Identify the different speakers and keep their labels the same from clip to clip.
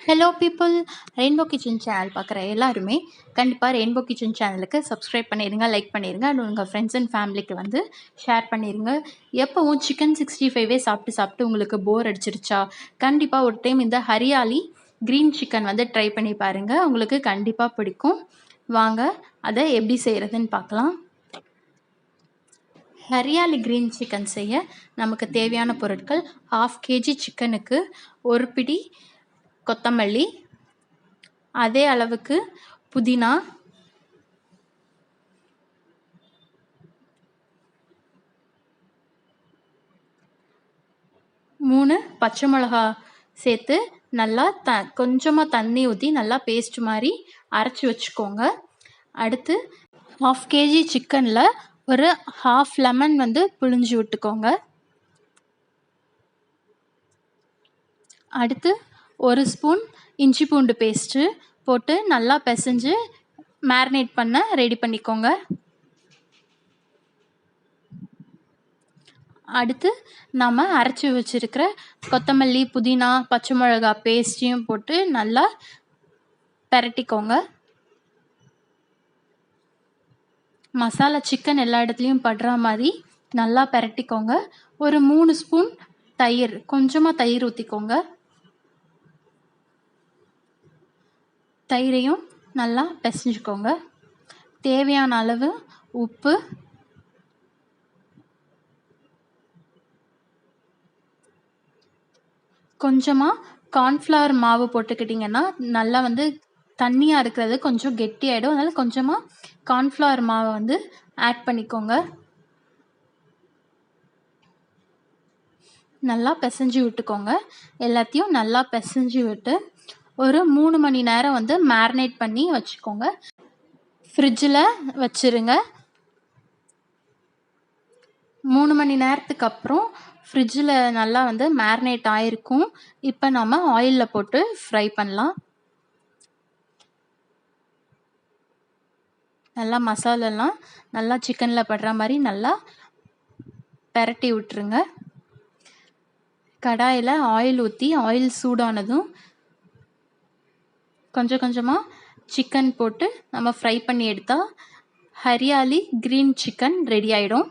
Speaker 1: Hello people, rainbow kitchen channel பார்க்குற எல்லாருமே கண்டிப்பாக ரெயின்போ கிச்சன் சேனலுக்கு சப்ஸ்கிரைப் பண்ணிடுங்க, லைக் பண்ணிடுங்க. அண்ட் உங்கள் ஃப்ரெண்ட்ஸ் அண்ட் ஃபேமிலிக்கு வந்து ஷேர் பண்ணிடுங்க. எப்போவும் சிக்கன் 65 சாப்பிட்டு சாப்பிட்டு உங்களுக்கு போர் அடிச்சிருச்சா, கண்டிப்பாக ஒரு டைம் இந்த ஹரியாலி க்ரீன் சிக்கன் வந்து ட்ரை பண்ணி பாருங்கள். உங்களுக்கு கண்டிப்பாக பிடிக்கும். வாங்க அதை எப்படி செய்கிறதுன்னு பார்க்கலாம். ஹரியாலி க்ரீன் சிக்கன் செய்ய நமக்கு தேவையான பொருட்கள்: 1/2 kg சிக்கனுக்கு 1 பிடி கொத்தமல்லி, அதே அளவுக்கு புதினா, 3 பச்சை மிளகா சேர்த்து நல்லா கொஞ்சமாக தண்ணி ஊற்றி நல்லா பேஸ்ட் மாதிரி அரைச்சி வச்சுக்கோங்க. அடுத்து 1/2 kg சிக்கனில் ஒரு 1/2 லெமன் வந்து புழிஞ்சு விட்டுக்கோங்க. அடுத்து 1 ஸ்பூன் இஞ்சி பூண்டு பேஸ்ட்டு போட்டு நல்லா பிசைஞ்சு மேரினேட் பண்ண ரெடி பண்ணிக்கோங்க. அடுத்து நாம் அரைச்சி வச்சுருக்கிற கொத்தமல்லி, புதினா, பச்சை மிளகா பேஸ்ட்டையும் போட்டு நல்லா பெரட்டிக்கோங்க. மசாலா சிக்கன் எல்லா இடத்துலையும் படுற மாதிரி நல்லா பெரட்டிக்கோங்க. ஒரு 3 ஸ்பூன் தயிர், கொஞ்சமாக தயிர் ஊற்றிக்கோங்க. தயிரையும் நல்லா பிசைஞ்சுக்கோங்க. தேவையான அளவு உப்பு, கொஞ்சமாக கார்ன்ஃப்ளவர் மாவு போட்டுக்கிட்டிங்கன்னா நல்லா வந்து தண்ணியாக இருக்கிறது கொஞ்சம் கெட்டியாகிடும். அதனால் கொஞ்சமாக கார்ன்ஃப்ளவர் மாவை வந்து ஆட் பண்ணிக்கோங்க. நல்லா பிசைஞ்சு விட்டுக்கோங்க. எல்லாத்தையும் நல்லா பிசைஞ்சு விட்டு ஒரு 3 மணி நேரம் வந்து மேரினேட் பண்ணி வச்சுக்கோங்க. ஃப்ரிட்ஜில் வச்சுருங்க. 3 மணி நேரத்துக்கு அப்புறம் ஃப்ரிட்ஜில் நல்லா வந்து மேரினேட் ஆகிருக்கும். இப்போ நம்ம ஆயிலில் போட்டு ஃப்ரை பண்ணலாம். நல்லா மசாலாலாம் நல்லா சிக்கனில் படுற மாதிரி நல்லா பெரட்டி விட்டுருங்க. கடாயில் ஆயில் ஊற்றி ஆயில் சூடானதும் கொஞ்சம் கொஞ்சமாக சிக்கன் போட்டு நம்ம ஃப்ரை பண்ணி எடுத்தால் ஹரியாலி க்ரீன் சிக்கன் ரெடி ஆகிடும்.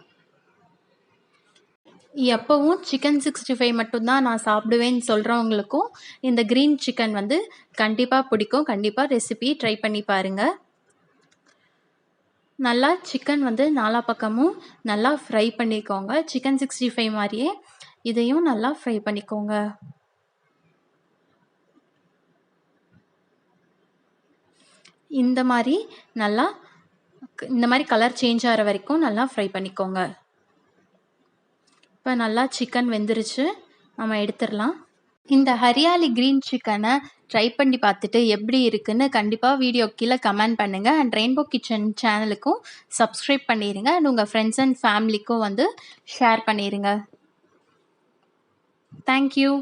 Speaker 1: எப்போவும் சிக்கன் 65 மட்டும்தான் நான் சாப்பிடுவேன்னு சொல்கிறவங்களுக்கும் இந்த க்ரீன் சிக்கன் வந்து கண்டிப்பாக பிடிக்கும். கண்டிப்பாக ரெசிபி ட்ரை பண்ணி பாருங்கள். நல்லா சிக்கன் வந்து நாலா பக்கமும் நல்லா ஃப்ரை பண்ணிக்கோங்க. சிக்கன் 65 மாதிரியே இதையும் நல்லா ஃப்ரை பண்ணிக்கோங்க. இந்த மாதிரி கலர் சேஞ்ச் ஆகிற வரைக்கும் நல்லா ஃப்ரை பண்ணிக்கோங்க. இப்போ நல்லா சிக்கன் வெந்துருச்சு, நம்ம எடுத்துடலாம். இந்த ஹரியாலி க்ரீன் சிக்கனை ட்ரை பண்ணி பார்த்துட்டு எப்படி இருக்குன்னு கண்டிப்பாக வீடியோ கீழே கமெண்ட் பண்ணுங்கள். அண்ட் ரெயின்போ கிச்சன் சேனலுக்கும் சப்ஸ்கிரைப் பண்ணிடுங்க. அண்ட் உங்கள் ஃப்ரெண்ட்ஸ் அண்ட் ஃபேமிலிக்கும் வந்து ஷேர் பண்ணிடுங்க. தேங்க்யூ.